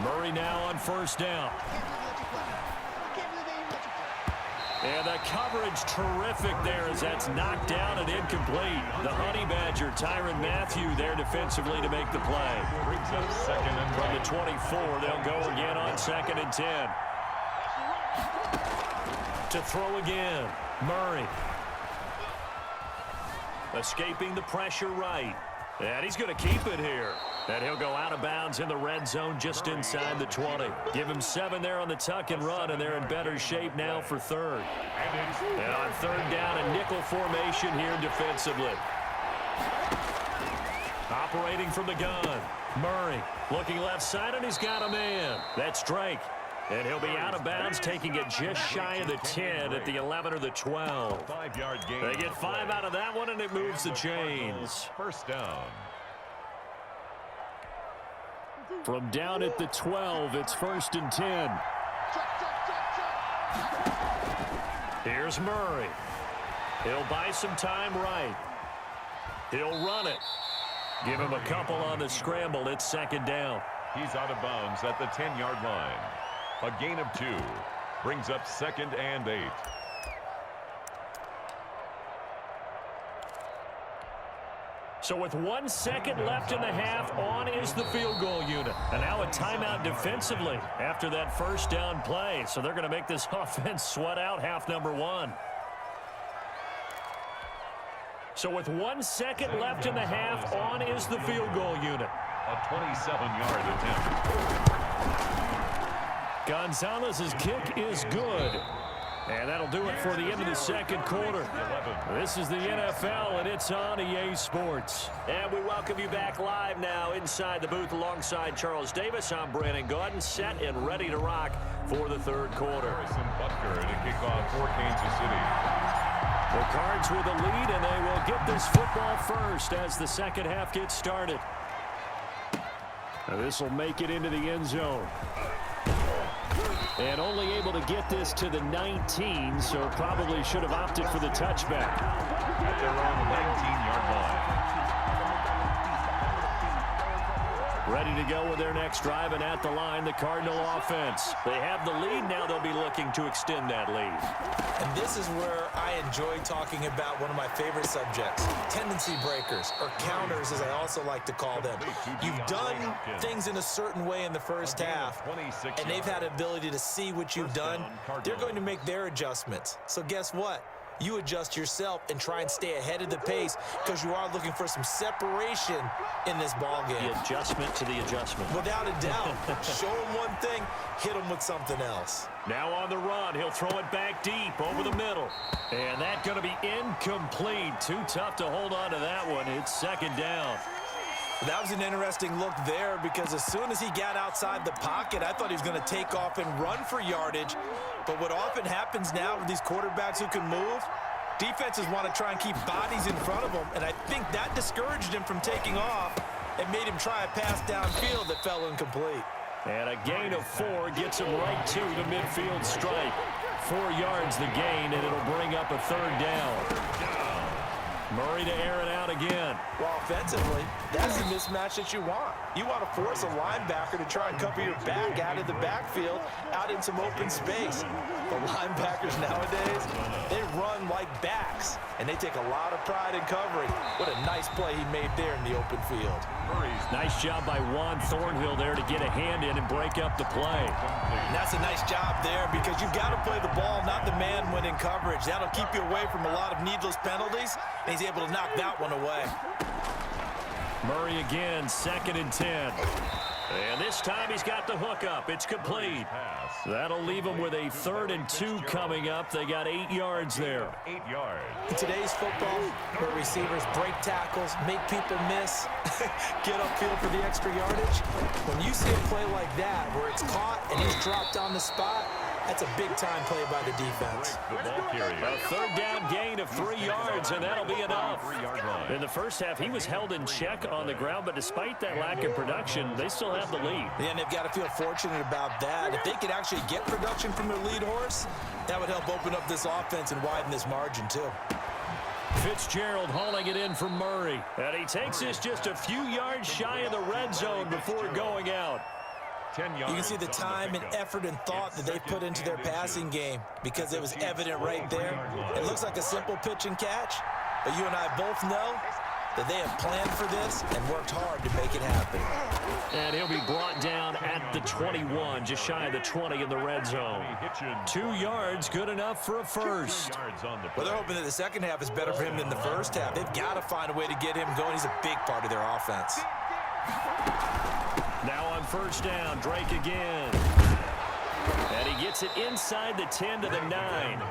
Murray now on first down. And the coverage terrific there as that's knocked down and incomplete. The Honey Badger, Tyrann Mathieu, there defensively to make the play. Brings up second and from the 24, they'll go again on 2nd and 10. To throw again, Murray. Escaping the pressure right. And he's going to keep it here. And he'll go out of bounds in the red zone just inside the 20. Give him 7 there on the tuck and run, and they're in better shape now for 3rd. And on 3rd down, a nickel formation here defensively. Operating from the gun, Murray looking left side, and he's got a man. That's Drake. And he'll be out of bounds, taking it just shy of the 10 at the 11 or the 12. 5-yard gain. They get 5 out of that one, and it moves the chains. First down. From down at the 12, it's 1st and 10. Here's Murray. He'll buy some time right. He'll run it. Give him a couple on the scramble. It's 2nd down. He's out of bounds at the 10-yard line. A gain of 2. Brings up 2nd and 8. So with 1 second left in the half, on is the field goal unit. And now a timeout defensively after that first down play. So they're going to make this offense sweat out half number 1. So with 1 second left in the half, on is the field goal unit. A 27-yard attempt. Gonzalez's kick is good. And that'll do it for the end of the 2nd quarter. This is the NFL, and it's on EA Sports. And we welcome you back live now inside the booth alongside Charles Davis. I'm Brandon Gaudin, set and ready to rock for the 3rd quarter. Harrison Butker to kick off for Kansas City. The Cards with a lead, and they will get this football first as the 2nd half gets started. This will make it into the end zone. And only able to get this to the 19, so probably should have opted for the touchback. At their own 19-yard line. Ready to go with their next drive, and at the line, the Cardinal offense. They have the lead. Now they'll be looking to extend that lead. And this is where I enjoy talking about one of my favorite subjects, tendency breakers, or counters, as I also like to call them. You've done things in a certain way in the first half, and they've had the ability to see what you've done. They're going to make their adjustments. So guess what? You adjust yourself and try and stay ahead of the pace because you are looking for some separation in this ball game. The adjustment to the adjustment. Without a doubt. Show him one thing, hit him with something else. Now on the run, he'll throw it back deep over the middle. And that's going to be incomplete. Too tough to hold on to that one. It's 2nd down. That was an interesting look there because as soon as he got outside the pocket, I thought he was going to take off and run for yardage. But what often happens now with these quarterbacks who can move, defenses want to try and keep bodies in front of them, and I think that discouraged him from taking off and made him try a pass downfield that fell incomplete. And a gain of 4 gets him right to the midfield stripe. 4 yards the gain, and it'll bring up a 3rd down. Murray to air it out again. Well, offensively, that's the mismatch that you want. You want to force a linebacker to try and cover your back out of the backfield, out in some open space. The linebackers nowadays, they run like backs, and they take a lot of pride in covering. What a nice play he made there in the open field. Nice job by Juan Thornhill there to get a hand in and break up the play. And that's a nice job there because you've got to play the ball, not the man when in coverage. That'll keep you away from a lot of needless penalties, and he's able to knock that one away. Murray again, 2nd and 10. And this time he's got the hook up. It's complete. That'll leave them with a 3rd and 2 coming up. They got 8 yards there. 8 yards. In today's football, where receivers break tackles, make people miss, get upfield for the extra yardage, when you see a play like that where it's caught and he's dropped on the spot, that's a big-time play by the defense. A 3rd down gain of 3 yards, and that'll be enough. In the first half, he was held in check on the ground, but despite that lack of production, they still have the lead. And they've got to feel fortunate about that. If they could actually get production from their lead horse, that would help open up this offense and widen this margin, too. Fitzgerald hauling it in from Murray. And he takes this just a few yards shy of the red zone before going out. 10 yards. You can see the time and effort and thought that they put into their passing game because it was evident right there. It looks like a simple pitch and catch, but you and I both know that they have planned for this and worked hard to make it happen. And he'll be brought down at the 21, just shy of the 20 in the red zone. 2 yards, good enough for a first. Well, they're hoping that the second half is better for him than the first half. They've got to find a way to get him going. He's a big part of their offense. Now on first down, Drake again. And he gets it inside the 10 to the 9.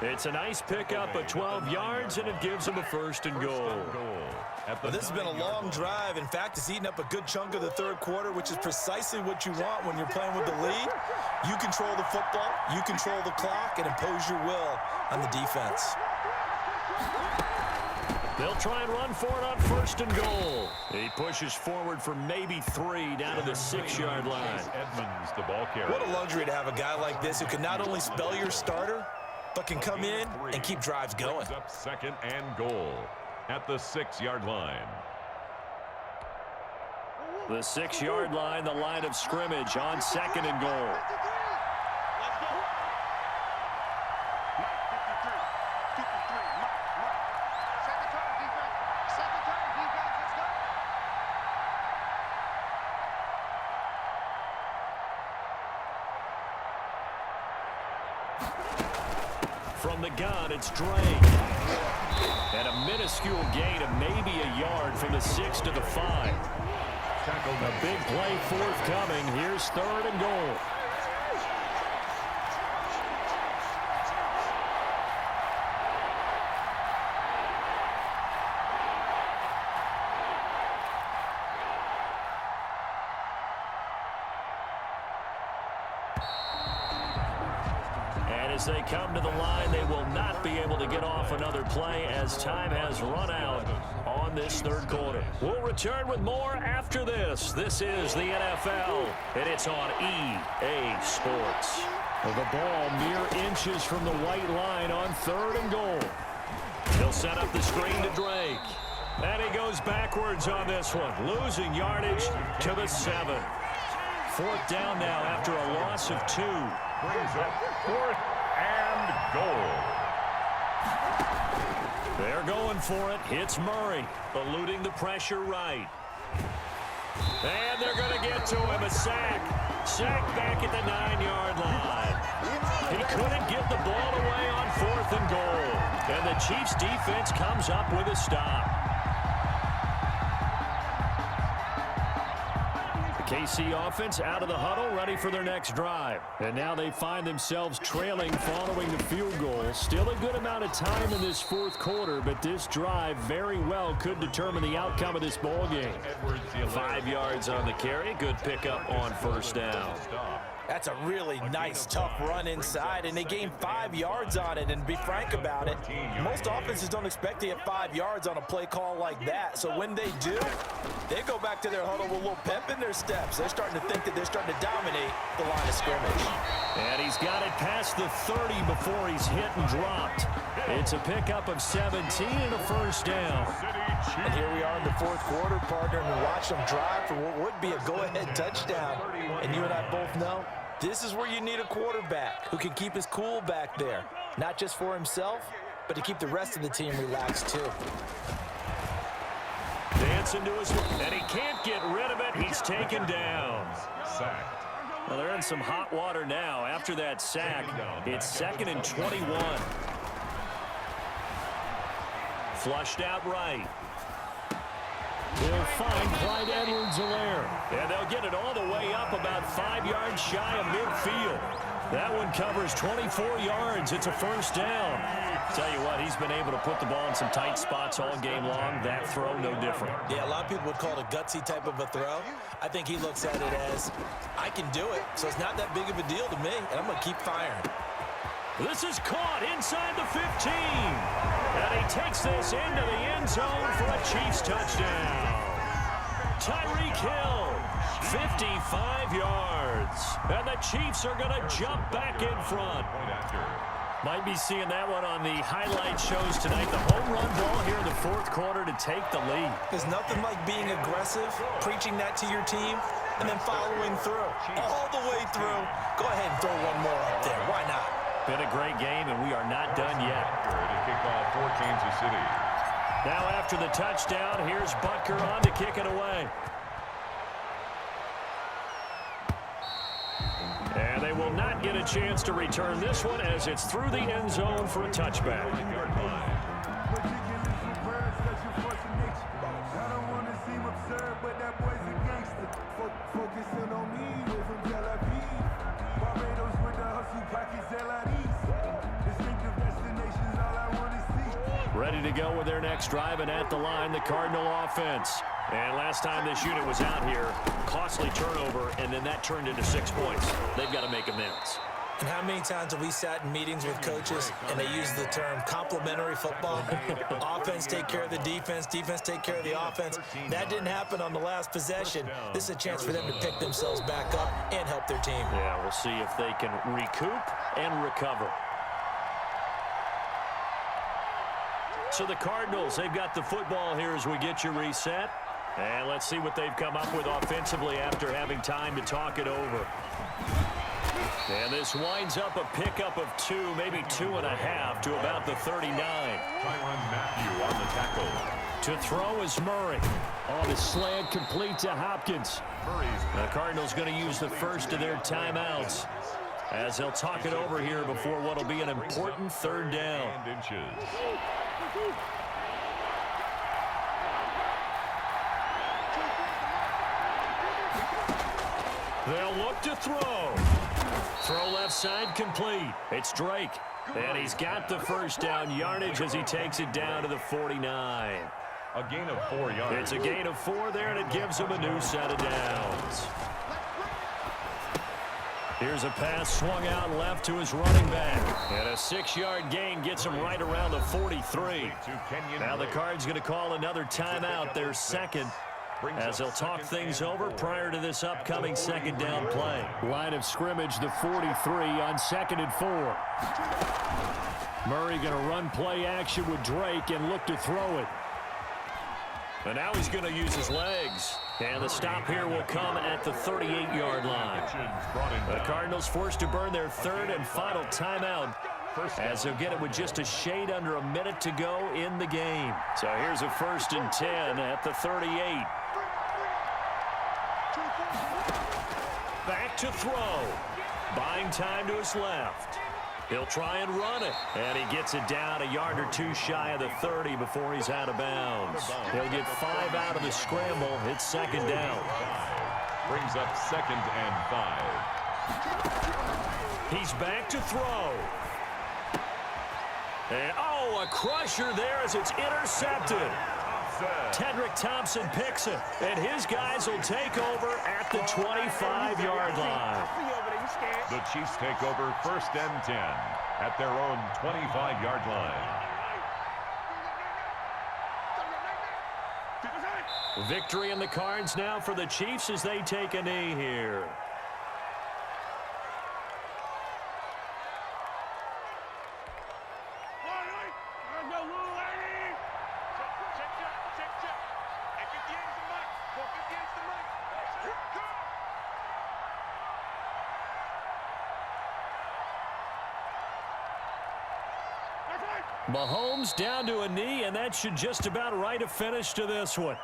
It's a nice pickup of 12 yards, and it gives him a first and goal. Well, this has been a long drive. In fact, it's eaten up a good chunk of the third quarter, which is precisely what you want when you're playing with the lead. You control the football, you control the clock, and impose your will on the defense. They'll try and run for it on first and goal. He pushes forward for maybe 3 down to the 6-yard line. Edmonds, the ball carrier. What a luxury to have a guy like this who can not only spell your starter, but can come in and keep drives going. Up second and goal at the 6-yard line. The 6-yard line, the line of scrimmage on second and goal. From the gun, it's Drake. And a minuscule gain of maybe a yard from the 6 to the 5. A big play forthcoming. Here's third and goal. As they come to the line, they will not be able to get off another play as time has run out on this third quarter. We'll return with more after this. This is the NFL, and it's on EA Sports. The ball mere inches from the white line on third and goal. He'll set up the screen to Drake. And he goes backwards on this one, losing yardage to the 7. Fourth down now after a loss of 2. Brings up fourth and goal. They're going for it. Hits Murray, eluding the pressure right. And they're going to get to him. A sack. Sack back at the 9-yard line. He couldn't get the ball away on fourth and goal. And the Chiefs defense comes up with a stop. KC offense out of the huddle, ready for their next drive. And now they find themselves trailing following the field goal. Still a good amount of time in this fourth quarter, but this drive very well could determine the outcome of this ball game. 5 yards on the carry. Good pickup on first down. That's a really nice, tough run inside, and they gained 5 yards on it. And to be frank about it, most offenses don't expect to get 5 yards on a play call like that. So when they do, they go back to their huddle with a little pep in their steps. They're starting to think that they're starting to dominate the line of scrimmage. And he's got it past the 30 before he's hit and dropped. It's a pickup of 17 and a first down. And here we are in the fourth quarter, partner, and we watch them drive for what would be a go-ahead touchdown. And you and I both know this is where you need a quarterback who can keep his cool back there, not just for himself, but to keep the rest of the team relaxed too. Dancing to his, and he can't get rid of it. He's taken down. Sacked. Well, they're in some hot water now. After that sack, it's 2nd and 21. Flushed out right. They'll find Clyde Edwards-Helaire. And they'll get it all the way up about 5 yards shy of midfield. That one covers 24 yards. It's a first down. Tell you what, he's been able to put the ball in some tight spots all game long. That throw, no different. Yeah, a lot of people would call it a gutsy type of a throw. I think he looks at it as, I can do it, so it's not that big of a deal to me, and I'm going to keep firing. This is caught inside the 15. And he takes this into the end zone for a Chiefs touchdown. Tyreek Hill, 55 yards. And the Chiefs are going to jump back in front. Might be seeing that one on the highlight shows tonight. The home run ball here in the fourth quarter to take the lead. There's nothing like being aggressive, preaching that to your team, and then following through. All the way through. Go ahead and throw one more up there. Why not? Been a great game, and we are not done yet. To kick off for Kansas City. Now after the touchdown, here's Butker on to kick it away. And they will not get a chance to return this one as it's through the end zone for a touchback. Ready to go with their next drive, and at the line, the Cardinal offense. And last time this unit was out here, costly turnover, and then that turned into 6 points. They've got to make amends. And how many times have we sat in meetings with coaches and they use the term complementary football? Offense take care of the defense, defense take care of the offense. That didn't happen on the last possession. This is a chance for them to pick themselves back up and help their team. Yeah, we'll see if they can recoup and recover. So the Cardinals, they've got the football here as we get you reset. And let's see what they've come up with offensively after having time to talk it over. And this winds up a pickup of 2, maybe 2.5 to about the 39. Tyrann Mathieu on the tackle. To throw is Murray. On the slant, complete to Hopkins. The Cardinals going to use the first of their timeouts as they'll talk it over here before what will be an important third down. They'll look to throw. Throw left side complete. It's Drake. And he's got the first down yardage as he takes it down to the 49. A gain of 4 yards. It's a gain of 4 there, and it gives him a new set of downs. Here's a pass swung out left to his running back. And a 6-yard gain gets him right around the 43. Now the Cards going to call another timeout, their second, as they'll talk things over prior to this upcoming second down play. Line of scrimmage, the 43 on 2nd and 4. Murray going to run play action with Drake and look to throw it. And now he's going to use his legs. And the stop here will come at the 38-yard line. The Cardinals forced to burn their third and final timeout as they'll get it with just a shade under a minute to go in the game. So here's a 1st and 10 at the 38. Back to throw. Buying time to his left. He'll try and run it. And he gets it down a yard or 2 shy of the 30 before he's out of bounds. He'll get 5 out of the scramble. It's second down. Brings up 2nd and 5. He's back to throw. And, oh, a crusher there as it's intercepted. Tedrick Thompson picks it, and his guys will take over at the 25-yard line. The Chiefs take over 1st and 10 at their own 25-yard line. Victory in the cards now for the Chiefs as they take a knee here. Mahomes down to a knee, and that should just about write a finish to this one.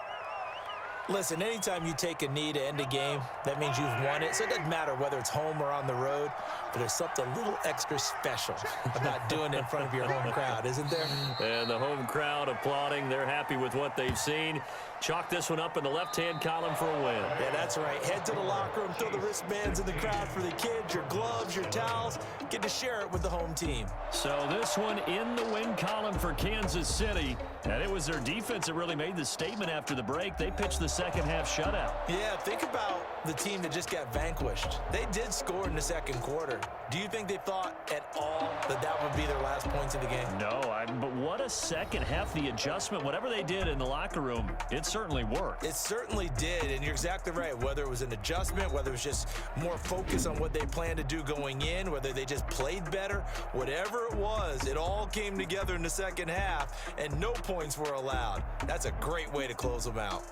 Listen, anytime you take a knee to end a game, that means you've won it. So it doesn't matter whether it's home or on the road, but there's something a little extra special about doing it in front of your home crowd, isn't there? And the home crowd applauding. They're happy with what they've seen. Chalk this one up in the left-hand column for a win. Yeah, that's right. Head to the locker room, throw the wristbands in the crowd for the kids, your gloves, your towels. Get to share it with the home team. So this one in the win column for Kansas City. And it was their defense that really made the statement after the break. They pitched the second half shutout. Yeah, think about the team that just got vanquished. They did score in the second quarter. Do you think they thought at all that that would be their last points of the game? No, but what a second half. The adjustment, whatever they did in the locker room, it certainly worked. It certainly did, and you're exactly right. Whether it was an adjustment, whether it was just more focus on what they planned to do going in, whether they just played better, whatever it was, it all came together in the second half, and no points were allowed. That's a great way to close them out.